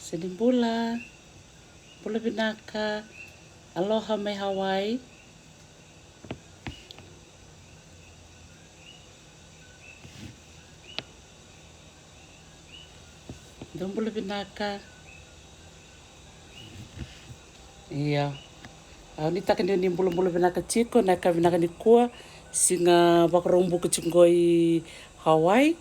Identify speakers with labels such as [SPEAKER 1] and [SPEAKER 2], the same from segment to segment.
[SPEAKER 1] Sinimbula, Bula Binaka, Aloha me Hawaii. Don't Bula Binaka. Yeah. Ni taka ni bula Binaka Chico, na ka Binaka ni Kua, singa Bakarombu Kuchungoi Hawaii.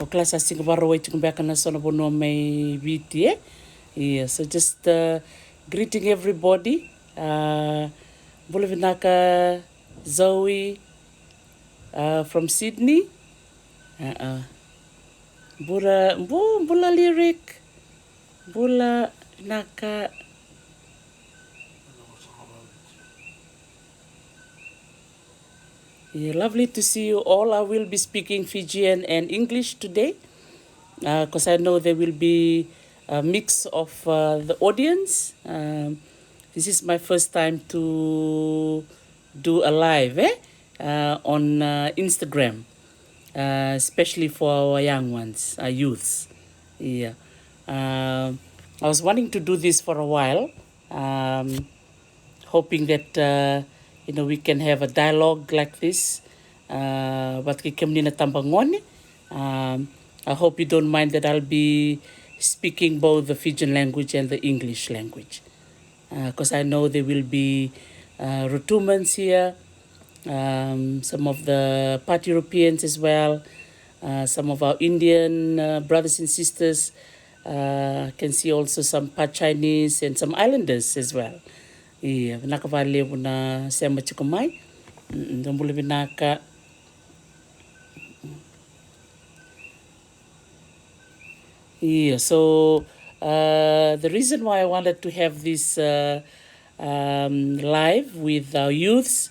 [SPEAKER 1] O klasa singa Barawai Chumbaka na Sona Bono me VTA. Yeah, so just greeting everybody. Bula Binaka Zoe from Sydney. Bula lyric. Bula Naka. Yeah, lovely to see you all. I will be speaking Fijian and English today because I know there will be a mix of the audience. This is my first time to do a live on Instagram, especially for our young ones, our youths. Yeah. I was wanting to do this for a while, hoping that we can have a dialogue like this. I hope you don't mind that I'll be speaking both the Fijian language and the English language, because I know there will be Rotumans here, some of the part Europeans as well, some of our Indian brothers and sisters. Can see also some part Chinese and some islanders as well. Iya, nakavale na sema chikumai. Ndambule binaka. Yeah, so the reason why I wanted to have this live with our youths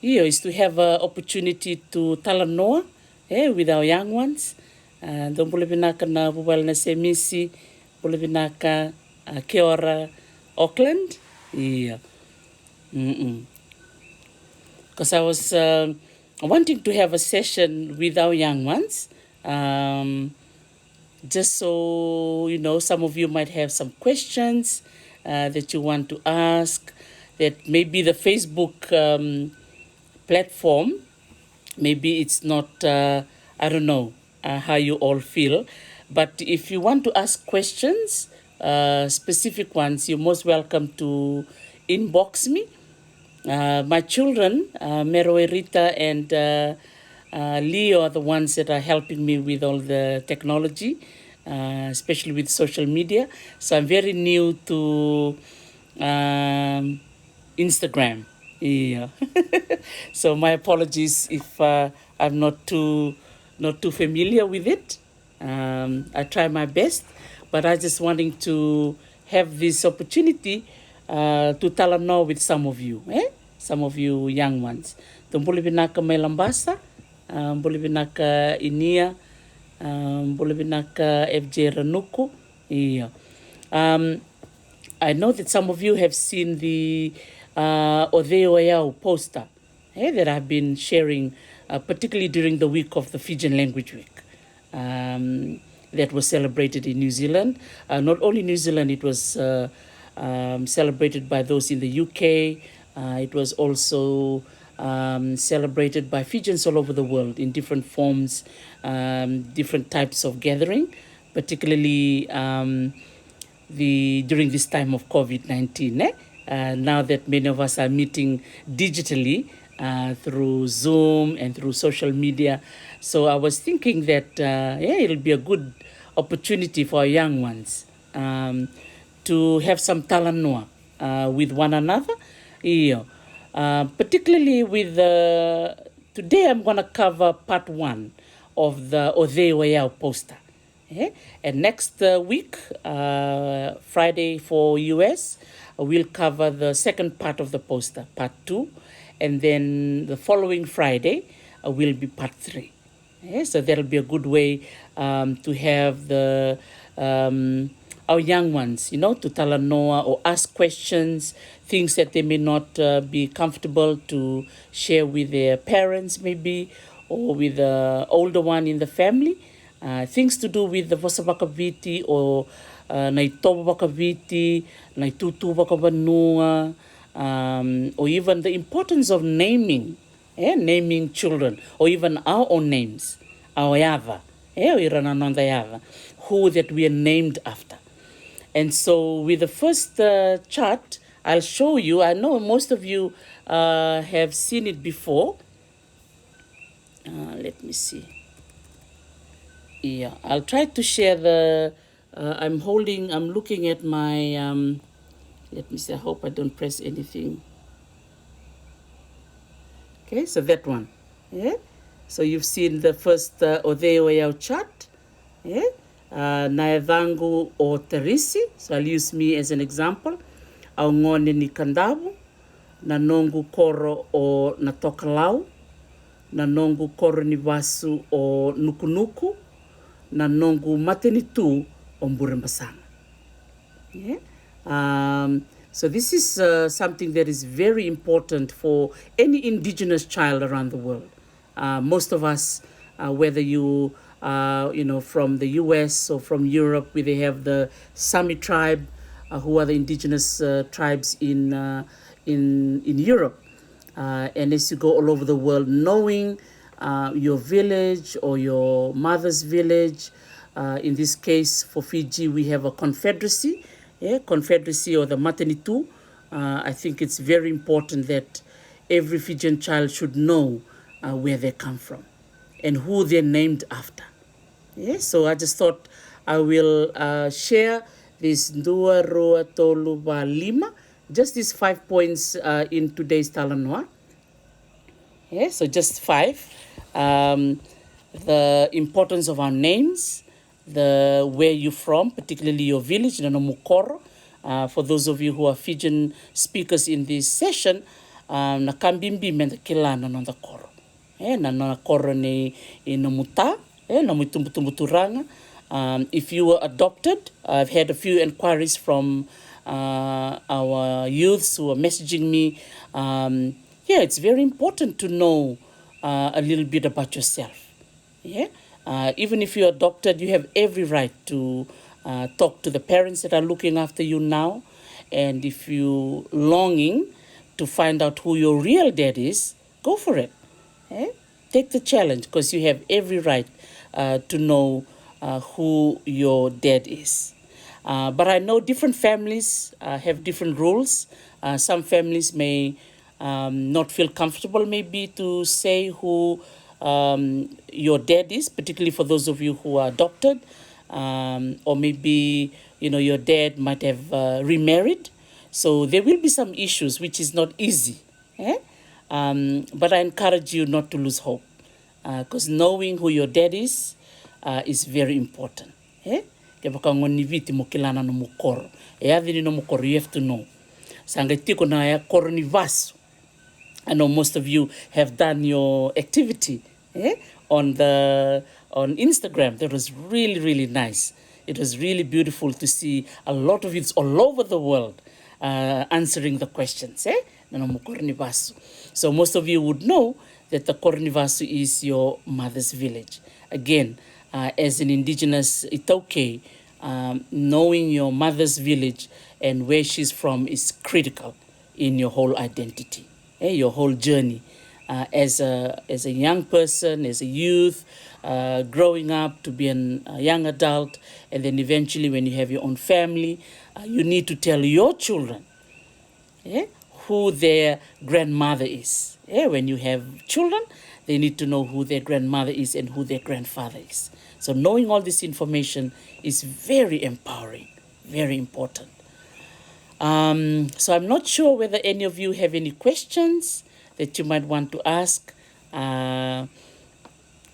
[SPEAKER 1] is to have an opportunity to Talanoa with our young ones. Ndambule binaka na bubal na semisi, bule binaka kia ora Auckland. Yeah. Because I was wanting to have a session with our young ones. Just so, some of you might have some questions that you want to ask, that maybe the Facebook platform, maybe it's not, I don't know how you all feel, but if you want to ask questions, specific ones, you're most welcome to inbox me. My children, Meroe Rita and Leo, are the ones that are helping me with all the technology, especially with social media. So I'm very new to Instagram. Yeah. So my apologies if I'm not too familiar with it. I try my best, but I just wanting to have this opportunity to Talanoa with some of you, some of you young ones. Tumbuli binaka may lambasa, mbuli binaka inia, mbuli binaka FJ Ranuku. Yeah. I know that some of you have seen the Odeo Ayau poster that I've been sharing, particularly during the week of the Fijian Language Week. That was celebrated in New Zealand. Not only New Zealand, it was celebrated by those in the UK. It was also celebrated by Fijians all over the world in different forms, different types of gathering, particularly during this time of COVID-19. Now that many of us are meeting digitally through Zoom and through social media. So I was thinking that, it'll be a good opportunity for our young ones to have some Talanoa with one another. Particularly with today I'm going to cover part 1 of the Odeo Ayau poster. And next week, Friday for US, we'll cover the second part of the poster, part 2. And then the following Friday will be part 3. So that'll be a good way to have our young ones, to Talanoa or ask questions, things that they may not be comfortable to share with their parents maybe, or with the older one in the family. things to do with the Vasavakaviti or Naitobakaviti, Naitutuvacavanua, or even the importance of naming, naming children, or even our own names, our Yava, Iranananda, who that we are named after. And so with the first chart, I'll show you, I know most of you have seen it before. Let me see. Yeah, I'll try to share the, I'm looking at my, let me see, I hope I don't press anything. Okay, so that one. Yeah. So you've seen the first Odeoyao chart. Yeah. Naevangu o Terisi. So I'll use me as an example. Aungone ni Kandabu. Nanongu koro o Natokalau. Nanongu koro ni vasu o Nukunuku. Nanongu matanitu o Mburembasanga. Yeah. So this is something that is very important for any indigenous child around the world. Most of us, whether you from the US or from Europe, where they have the Sami tribe, who are the indigenous tribes in Europe, and as you go all over the world, knowing your village or your mother's village. In this case, for Fiji, we have a confederacy. Confederacy or the matanitu. I think it's very important that every Fijian child should know where they come from and who they're named after. So I just thought I will share this Ndua Roa Tolu Wa Lima, just these 5 points in today's Talanoa. So just 5. The importance of our names, the where you're from, particularly your village, Nanomukoro. For those of you who are Fijian speakers in this session, nakambimbi menda kilana nonda koro. Na koro ni inomuta, na mutumbutumbuturanga. If you were adopted, I've had a few inquiries from our youths who are messaging me. It's very important to know a little bit about yourself. Even if you're adopted, you have every right to talk to the parents that are looking after you now. And if you're longing to find out who your real dad is, go for it. Take the challenge, because you have every right to know who your dad is. But I know different families have different rules. Some families may not feel comfortable maybe to say who your dad is, particularly for those of you who are adopted, or maybe your dad might have remarried. So there will be some issues, which is not easy. But I encourage you not to lose hope, because knowing who your dad is very important. You have to know. I know most of you have done your activity on Instagram. That was really, really nice. It was really beautiful to see a lot of youths all over the world answering the questions. So most of you would know that the Koronivasu is your mother's village. Again, as an indigenous Itoke, knowing your mother's village and where she's from is critical in your whole identity. Your whole journey as a young person, as a youth, growing up to be a young adult, and then eventually when you have your own family, you need to tell your children who their grandmother is. When you have children, they need to know who their grandmother is and who their grandfather is. So knowing all this information is very empowering, very important. So I'm not sure whether any of you have any questions that you might want to ask.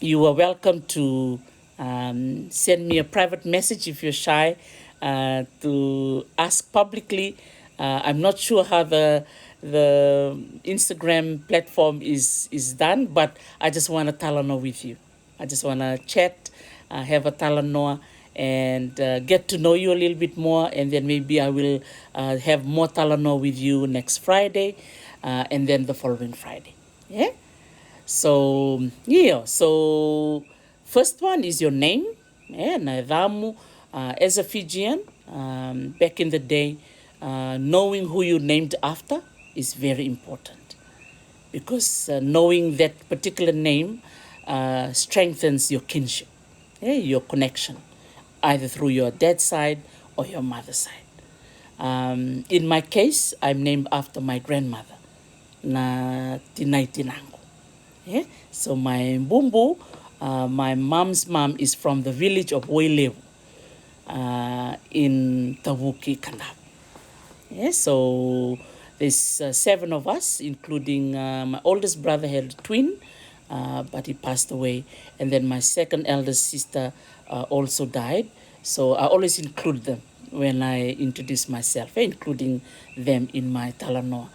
[SPEAKER 1] You are welcome to send me a private message if you're shy to ask publicly. I'm not sure how the Instagram platform is done, but I just want to Talanoa with you. I just want to chat, have a Talanoa, and get to know you a little bit more, and then maybe I will have more Talanoa with you next Friday, and then the following Friday. So first one is your name. Na damu, as a Fijian, back in the day, knowing who you named after is very important, because knowing that particular name strengthens your kinship, your connection, either through your dad's side or your mother's side. In my case, I'm named after my grandmother, na tinay tinango. Yeah? So my mbumbu, my mom's mom, is from the village of Wailewu in Tavuki, Kanab. Yeah, so there's 7 of us, including my oldest brother had a twin, but he passed away. And then my second eldest sister also died. So I always include them when I introduce myself, including them in my Talanoa.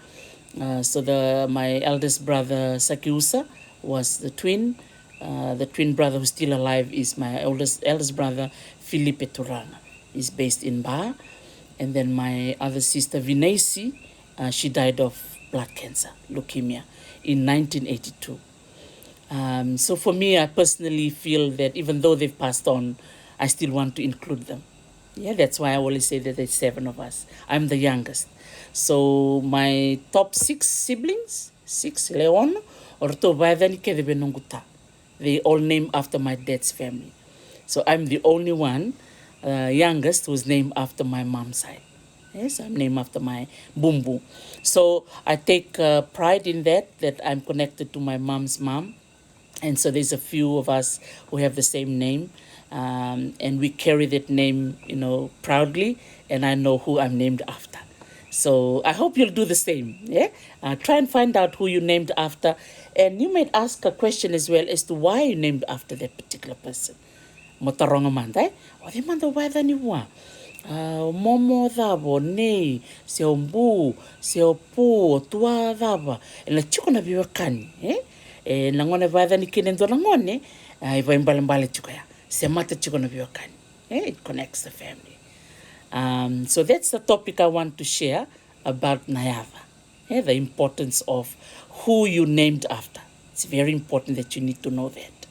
[SPEAKER 1] So my eldest brother Sakiusa was the twin. The twin brother who's still alive is my eldest brother Felipe Turana. He's based in Ba. And then my other sister Vinesi, she died of blood cancer, leukemia, in 1982. So for me, I personally feel that even though they've passed on, I still want to include them. Yeah, that's why I always say that there's 7 of us. I'm the youngest. So my top 6 siblings, 6, Leon, they all named after my dad's family. So I'm the only one, youngest, who's named after my mom's side. Yes, I'm named after my bumbu. So I take pride in that I'm connected to my mom's mom. And so there's a few of us who have the same name, and we carry that name, proudly, and I know who I'm named after. So I hope you'll do the same. Yeah, try and find out who you named after, and you might ask a question as well as to why you named after that particular person. Motaronga manda, o di manda wai da ni wa. Momo dabo nei se o mbu se o pu tua daba e la chiko na biwa kani e na ngone vai da ni kine ndo na ngone e vai mbale chiko ya se mata chiko na biwa kani it connects the family. So that's the topic I want to share about Nayava, the importance of who you named after. It's very important that you need to know that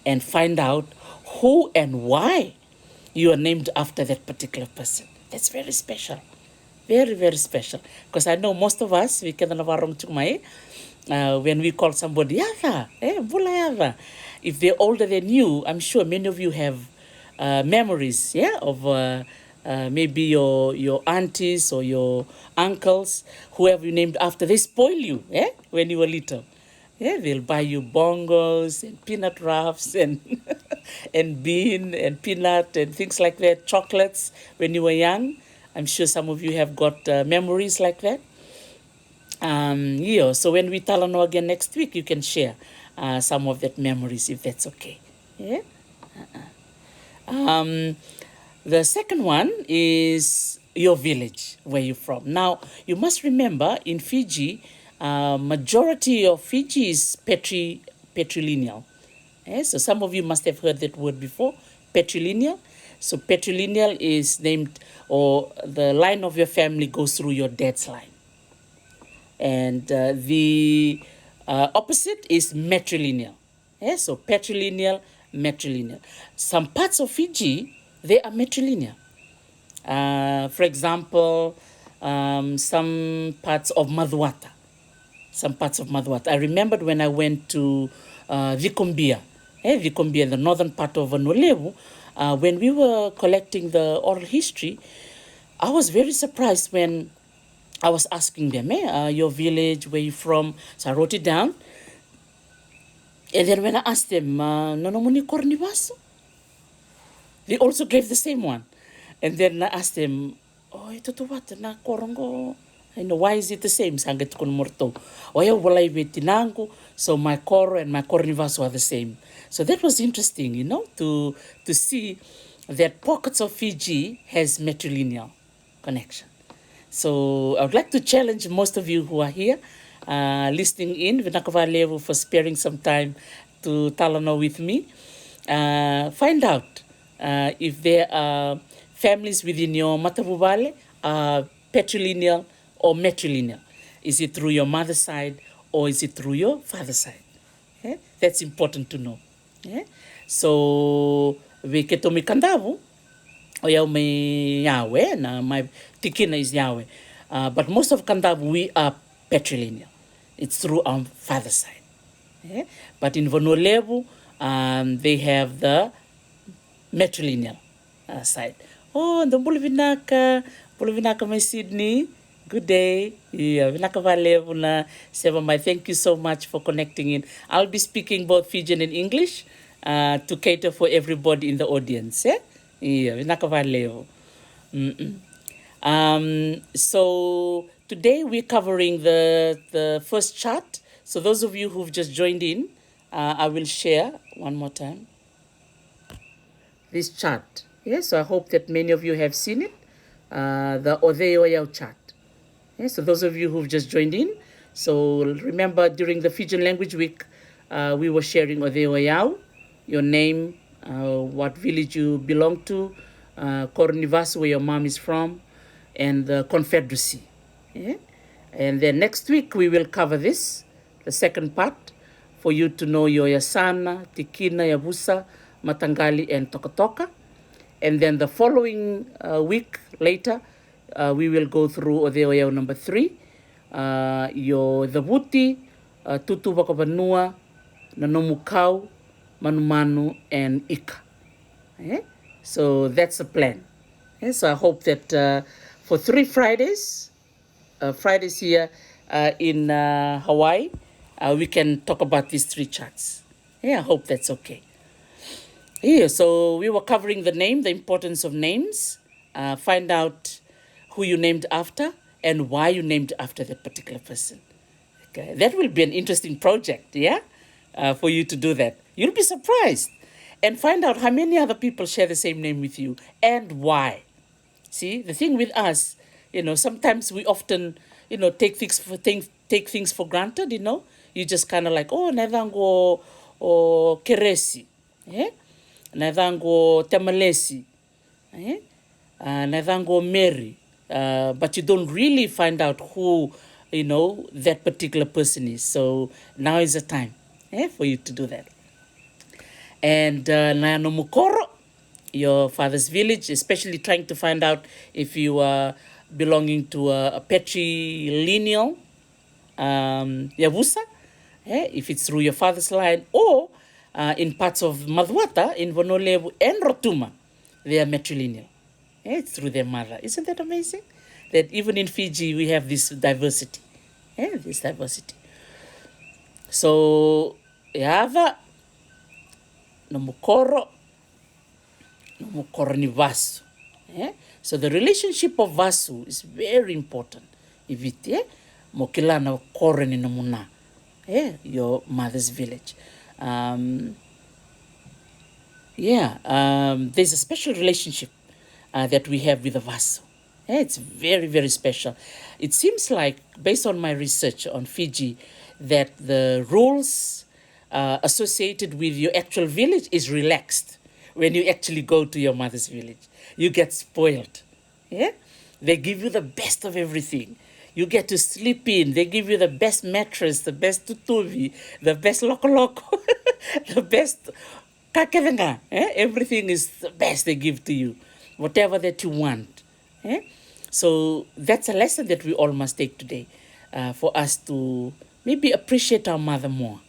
[SPEAKER 1] and find out who and why you are named after that particular person. That's very special. Very, very special. Because I know most of us, we can when we call somebody Yava, Bula Yava. If they're older than you, I'm sure many of you have memories, of maybe your aunties or your uncles, whoever you named after, they spoil you, when you were little. Yeah, they'll buy you bongos and peanut wraps and and bean and peanut and things like that, chocolates when you were young. I'm sure some of you have got memories like that. So when we Talanoa again next week, you can share some of that memories if that's okay. Yeah. The second one is your village, where you're from. Now, you must remember in Fiji, majority of Fiji is patrilineal. So some of you must have heard that word before, patrilineal. So patrilineal is named, or the line of your family goes through your dad's line. And the opposite is matrilineal. So patrilineal, matrilineal. Some parts of Fiji, they are matrilineal. For example, some parts of Madhuata. I remembered when I went to Vikombia, the northern part of Vanuatu, when we were collecting the oral history, I was very surprised when I was asking them, your village, where you from? So I wrote it down. And then when I asked them, Nonomuni Kornivasu? They also gave the same one. And then I asked them, ito to what? Na korongo. Why is it the same? Sangat kun morto. Oya walay betinango. So my koro and my kornivasu are the same. So that was interesting, to see that pockets of Fiji has matrilineal connection. So I would like to challenge most of you who are here, listening in, Vinakavalevu, for sparing some time to Talanoa with me. Find out if there are families within your Matavuvale patrilineal or matrilineal. Is it through your mother's side or is it through your father's side? That's important to know. So ve ke tomi kandavu, o iau me Yahweh, na my tikina is Yahweh. But most of Kandavu, we are patrilineal. It's through our father's side. Yeah? But in Vonolevu, they have the matrilineal side. Oh, ndo Buluvinaka, my Sydney. Good day. Yeah, Vinaka Valevu na Seva Mai. Thank you so much for connecting in. I'll be speaking both Fijian and English to cater for everybody in the audience. Yeah, Vinaka Valevu. So today we're covering the first chart. So those of you who've just joined in, I will share one more time this chart. Yes, so I hope that many of you have seen it, the Odeoyao chart. Yes, so those of you who've just joined in, so remember during the Fijian Language Week, we were sharing Odeoyao, your name, what village you belong to, Vasu, where your mom is from, and the confederacy. Yeah? And then next week we will cover this, the second part, for you to know your Yasana, Tikina, Yabusa, Matangali, and Tokotoka. And then the following week later, we will go through Odeoyao number 3, your the Wuti, Tutu Wakavanua, Nanomukau, Manumanu, and Ika. Okay? So that's the plan. Okay? So I hope that for 3 Fridays, Fridays here in Hawaii, we can talk about these 3 charts. Yeah, I hope that's okay. Yeah, so we were covering the importance of names, find out who you named after and why you named after that particular person. Okay, that will be an interesting project, yeah, for you to do that. You'll be surprised and find out how many other people share the same name with you and why. See, the thing with us, sometimes we often, take things for granted. You just kind of like, oh, Nadango or Keresi, yeah? Nadango Temalesi, eh? Nadango Mary, but you don't really find out who, that particular person is. So now is the time for you to do that. And Nayano Mukoro, your father's village, especially trying to find out if you are belonging to a patrilineal Yavusa, if it's through your father's line, or in parts of Madwata, in Vonolevu and Rotuma, they are matrilineal. It's through their mother. Isn't that amazing? That even in Fiji, we have this diversity. This diversity. So, Yava, Nomukoro ni vasu. So the relationship of vasu is very important. If it, mokilana koreni namuna, your mother's village. There's a special relationship that we have with the vasu. It's very, very special. It seems like, based on my research on Fiji, that the rules associated with your actual village is relaxed when you actually go to your mother's village. You get spoiled. Yeah? They give you the best of everything. You get to sleep in. They give you the best mattress, the best tutuvi, the best loko, the best kakevenga. Everything is the best they give to you, whatever that you want. So that's a lesson that we all must take today for us to maybe appreciate our mother more.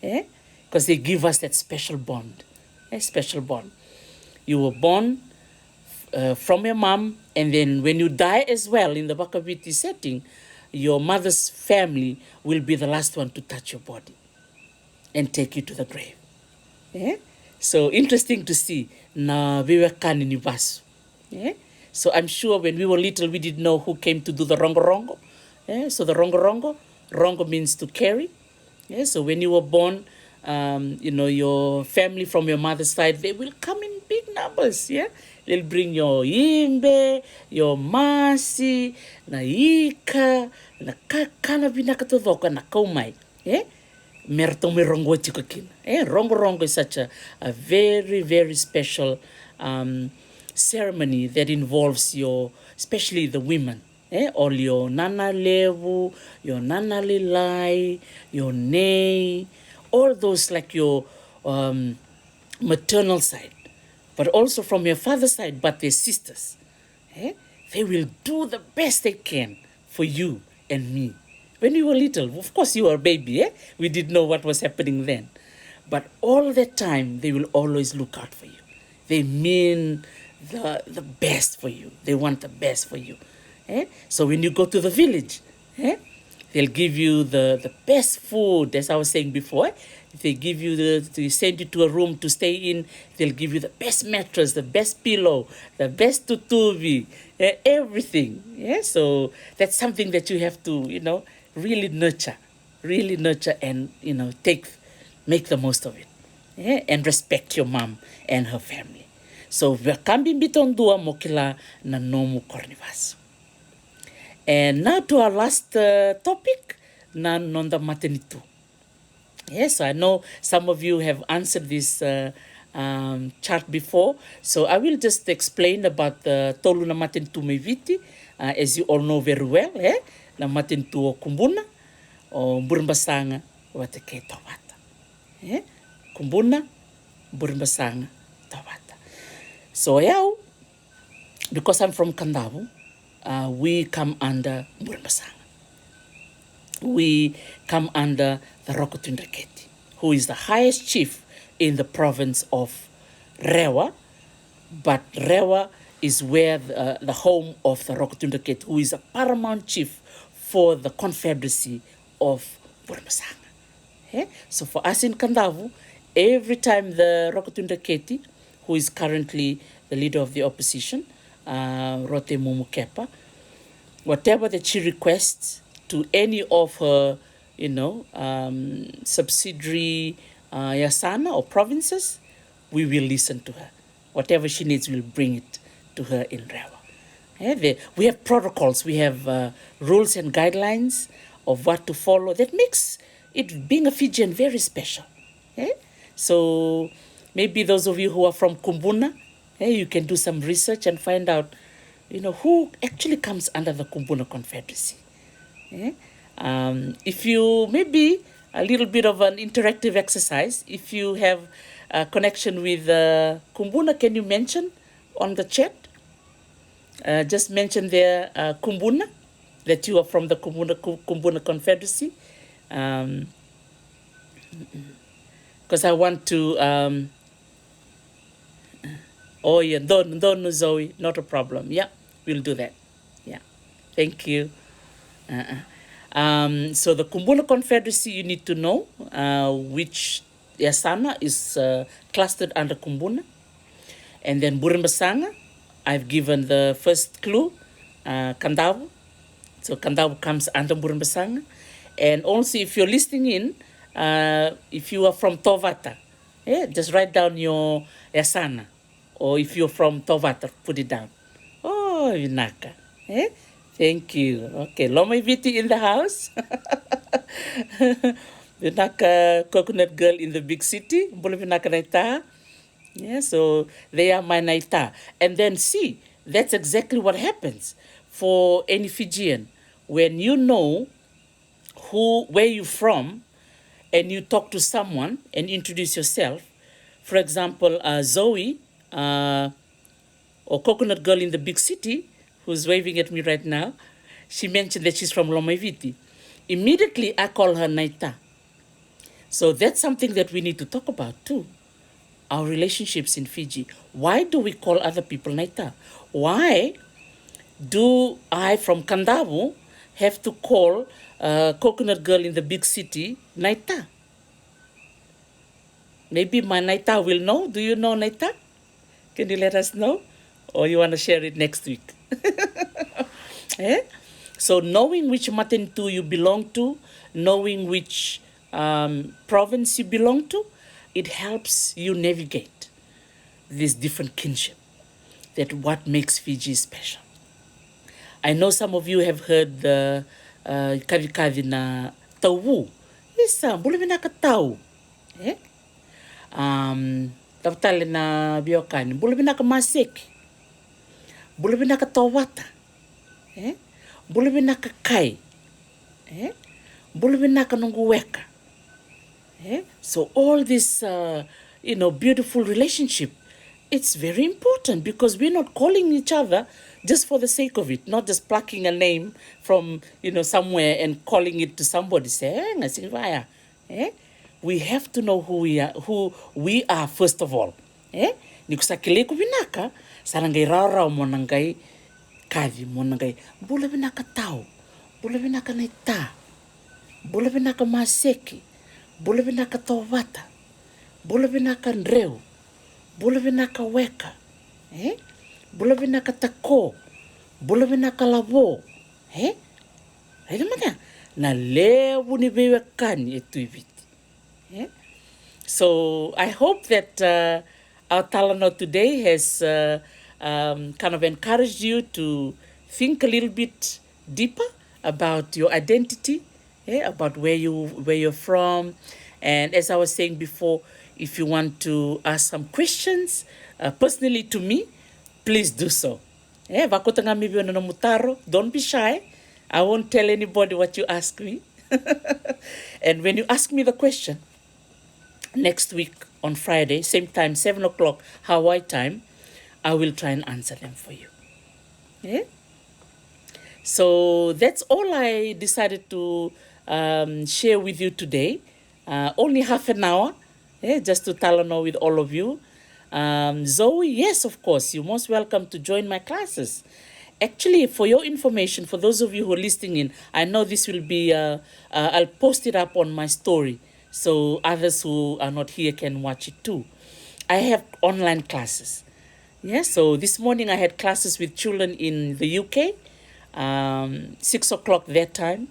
[SPEAKER 1] Because they give us that special bond. A special bond. You were born from your mom, and then when you die as well in the Bakaviti setting, your mother's family will be the last one to touch your body and take you to the grave. So interesting to see na vivekani ni vasu. So I'm sure when we were little, we didn't know who came to do the rongo. So the rongo means to carry. So when you were born, your family from your mother's side, they will come in big numbers. They'll bring your imbe, your masi, na ika, na kakana binakatodoka na kaumai. Mertome rongo chikakina. Rongo is such a very, very special ceremony that involves especially the women. All your nana levu, your nana lilai, your nei, all those like your maternal side but also from your father's side, but their sisters. They will do the best they can for you and me. When you were little, of course you were a baby, we didn't know what was happening then. But all that time, they will always look out for you. They mean the best for you. They want the best for you. So when you go to the village, they'll give you the best food, as I was saying before. If they give you they send you to a room to stay in, they'll give you the best mattress, the best pillow, the best tutubi, everything. So that's something that you have to, really nurture and, make the most of it. And respect your mom and her family. So kambi biton dua mokila na nomu kornivas. And now to our last topic, na nonda matanitu. Yes, I know some of you have answered this chart before, so I will just explain about the tolu na matanitu meviti, as you all know very well, na matanitu o kumbuna, o mburimbasanga, wateke tawata. Kumbuna, mburimbasanga, tawata. So yao, because I'm from Kandavu, we come under mburimbasanga. We come under the Rokotundaketi, who is the highest chief in the province of Rewa. But Rewa is where the home of the Rokotundaketi, who is a paramount chief for the confederacy of Burmasanga. So for us in Kandavu, every time the Rokotundaketi, who is currently the leader of the opposition, Rote Mumukepa, whatever that she requests to any of her, subsidiary yasana or provinces, we will listen to her. Whatever she needs, we'll bring it to her in Rewa. We have protocols, we have rules and guidelines of what to follow. That makes it, being a Fijian, very special. So maybe those of you who are from Kumbuna, you can do some research and find out, who actually comes under the Kumbuna Confederacy. If you, maybe a little bit of an interactive exercise, if you have a connection with Kumbuna, can you mention on the chat? Just mention there Kumbuna, that you are from the Kumbuna Confederacy. Because I want to, don't Zoe, not a problem. Yeah, we'll do that. Yeah, thank you. So the Kumbuna Confederacy, you need to know which yasana is clustered under Kumbuna. And then Burimbasanga, I've given the first clue, Kandavu. So Kandavu comes under Burimbasanga. And also if you're listening in, if you are from Tovata, just write down your yasana. Or if you're from Tovata, put it down. Oh, Vinaka. Thank you. Okay, Loma Viti in the house. Vinaka coconut girl in the big city. Bula Vinaka Naita. Yeah, so they are my Naita. And then see, that's exactly what happens for any Fijian. When you know where you're from, and you talk to someone and introduce yourself. For example, Zoe, or coconut girl in the big city, who's waving at me right now, she mentioned that she's from Lomaiviti. Immediately, I call her Naita. So that's something that we need to talk about too. Our relationships in Fiji. Why do we call other people Naita? Why do I, from Kandavu, have to call coconut girl in the big city Naita? Maybe my Naita will know. Do you know Naita? Can you let us know? Or you want to share it next week? So knowing which matanitu you belong to, knowing which province you belong to, it helps you navigate this different kinship. That what makes Fiji special. I know some of you have heard the kavi na tauwu. Isa, bule minaka tau. Tapatale na biokani. Bule minaka maseki. Bule minaka tawata. Bule minaka kai. Bule minaka nunguweka. So all this, beautiful relationship, it's very important because we're not calling each other just for the sake of it, not just plucking a name from, somewhere and calling it to somebody. Say, we have to know who we are first of all. Ni kusakile kubinaka, sarangai rara monangai kavi monangai, bula binaka tau, bula binaka naita, bula binaka maseki, bula binaka tawata, bula binaka ndreu, bula binaka weka, bula binaka tako, bula binaka labo, Aida mana na lewu ni bewe kani etu ibiti. So I hope that our Talanoa today has kind of encouraged you to think a little bit deeper about your identity, about where you're from. And as I was saying before, if you want to ask some questions personally to me, please do so. Don't be shy. I won't tell anybody what you ask me. And when you ask me the question, next week on Friday, same time, 7 o'clock Hawaii time, I will try and answer them for you. So that's all I decided to share with you today. Only half an hour, just to Talanoa with all of you. Zoe, yes, of course, you're most welcome to join my classes. Actually, for your information, for those of you who are listening in, I know this will be, I'll post it up on my story so others who are not here can watch it too. I have online classes. So this morning I had classes with children in the UK, 6 o'clock their time,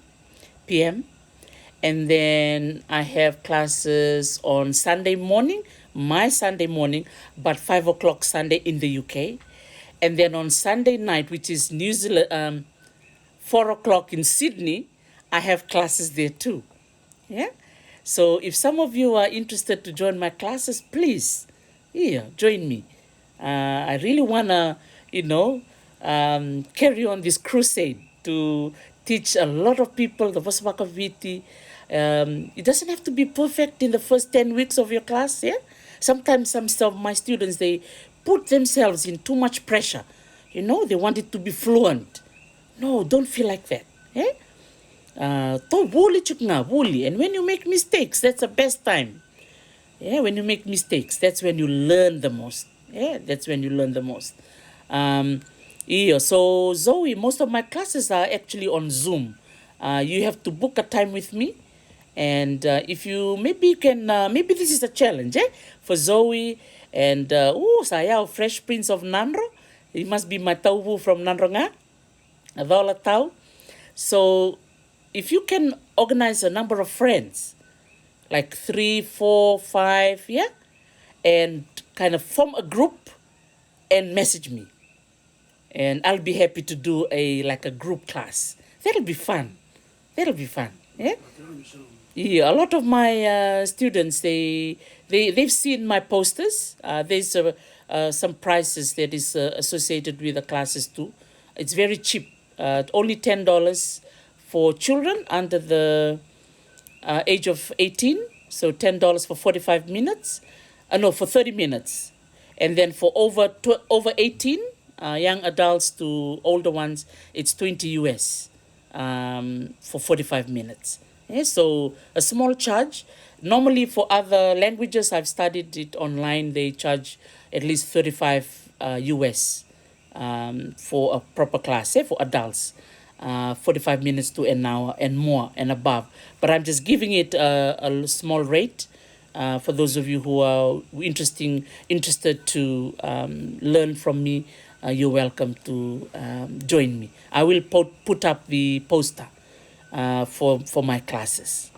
[SPEAKER 1] p.m. And then I have classes on Sunday morning, my Sunday morning, but 5 o'clock Sunday in the UK. And then on Sunday night, which is New Zealand, 4 o'clock in Sydney, I have classes there too. So if some of you are interested to join my classes, please, join me. I really want to, carry on this crusade to teach a lot of people the Vasavaka Viti. It doesn't have to be perfect in the first 10 weeks of your class. Sometimes some of my students, they put themselves in too much pressure. They want it to be fluent. No, don't feel like that. And when you make mistakes, that's the best time. When you make mistakes, that's when you learn the most. That's when you learn the most. So Zoe, most of my classes are actually on Zoom. You have to book a time with me. And if you maybe this is a challenge for Zoe and saya Fresh Prince of Nandro. It must be my tauvu from Nandronga, Adola Tau. So if you can organize a number of friends, like 3, 4, 5, and kind of form a group and message me. And I'll be happy to do a group class. That'll be fun. A lot of my students, they've seen my posters. There's some prices that is associated with the classes too. It's very cheap. Only $10 for children under the age of 18. So $10 for 45 minutes. For 30 minutes. And then for over 18, young adults to older ones, it's $20 US for 45 minutes. So a small charge. Normally for other languages, I've studied it online, they charge at least 35 US for a proper class, for adults. 45 minutes to an hour and more and above. But I'm just giving it a small rate for those of you who are interested to learn from me. You're welcome to join me. I will put up the poster for my classes.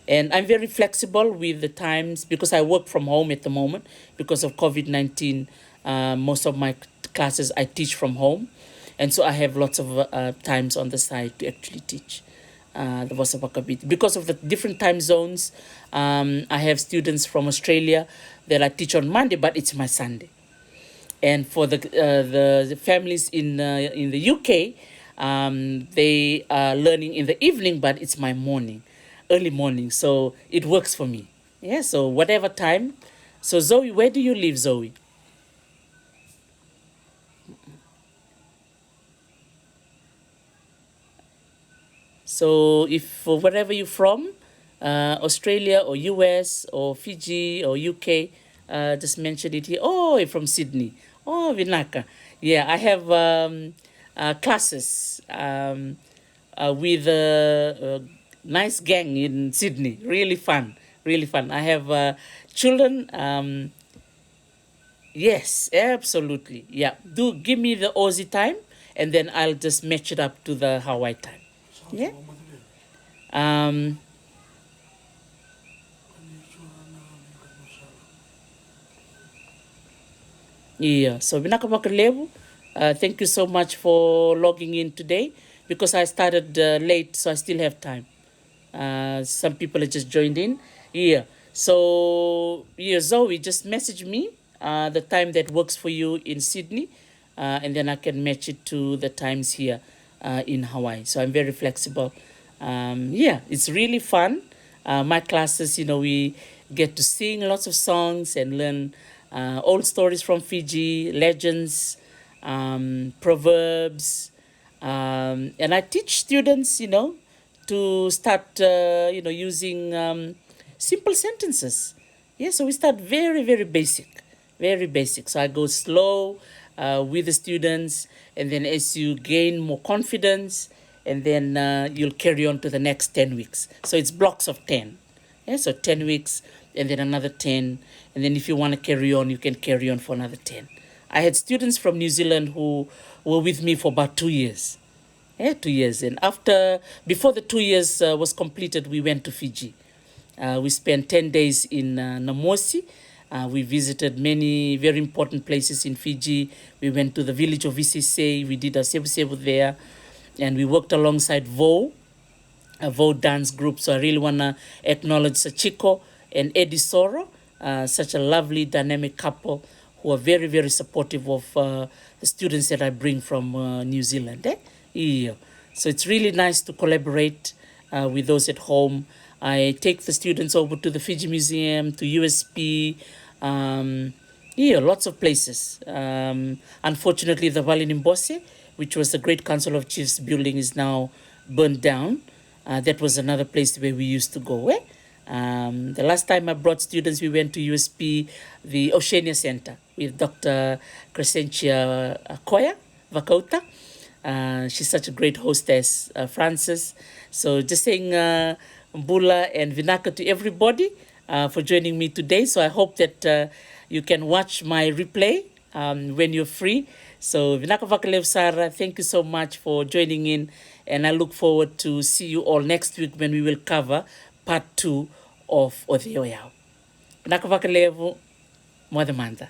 [SPEAKER 1] And I'm very flexible with the times because I work from home at the moment because of COVID-19. Most of my classes I teach from home. And so I have lots of times on the side to actually teach the Vasavaka. Because of the different time zones, I have students from Australia that I teach on Monday, but it's my Sunday. And for the families in the UK, they are learning in the evening, but it's my morning, early morning. So it works for me. So whatever time. So Zoe, where do you live, Zoe? So if wherever you're from, Australia or US or Fiji or UK, just mention it here. Oh, you're from Sydney. Oh, Vinaka. Yeah, I have classes with a nice gang in Sydney. Really fun, really fun. I have children. Yes, absolutely. Yeah, do give me the Aussie time, and then I'll just match it up to the Hawaii time. Yeah. Um, Yeah, so Vinakapakalevu, thank you so much for logging in today because I started late, so I still have time. Some people have just joined in. Yeah, so yeah, Zoe, just message me the time that works for you in Sydney, and then I can match it to the times here in Hawaii. So I'm very flexible. Yeah, it's really fun. My classes, we get to sing lots of songs and learn old stories from Fiji, legends, proverbs, and I teach students, to start, using simple sentences. Yeah, so we start very, very basic, very basic. So I go slow with the students, and then as you gain more confidence, and then you'll carry on to the next 10 weeks. So it's blocks of 10. Yeah, so 10 weeks, and then another 10. And then if you want to carry on, you can carry on for another 10. I had students from New Zealand who were with me for about 2 years. Yeah, 2 years. And before the 2 years was completed, we went to Fiji. We spent 10 days in Namosi. We visited many very important places in Fiji. We went to the village of Isise. We did a sebu there. And we worked alongside a Vo dance group. So I really want to acknowledge Sachiko and Eddie Soro, such a lovely, dynamic couple who are very, very supportive of the students that I bring from New Zealand. Yeah. So it's really nice to collaborate with those at home. I take the students over to the Fiji Museum, to USP, lots of places. Unfortunately, the Valinimbose, which was the Great Council of Chiefs building, is now burned down. That was another place where we used to go. The last time I brought students, we went to USP, the Oceania Center, with Dr. Crescentia Koya Vakauta. She's such a great hostess, Frances. So just saying Mbula and Vinaka to everybody for joining me today. So I hope that you can watch my replay when you're free. So Vinaka Vakalev Sara, thank you so much for joining in. And I look forward to see you all next week when we will cover part 2 of Otheoyao. Vinaka Vakalevu, Mwadamanda.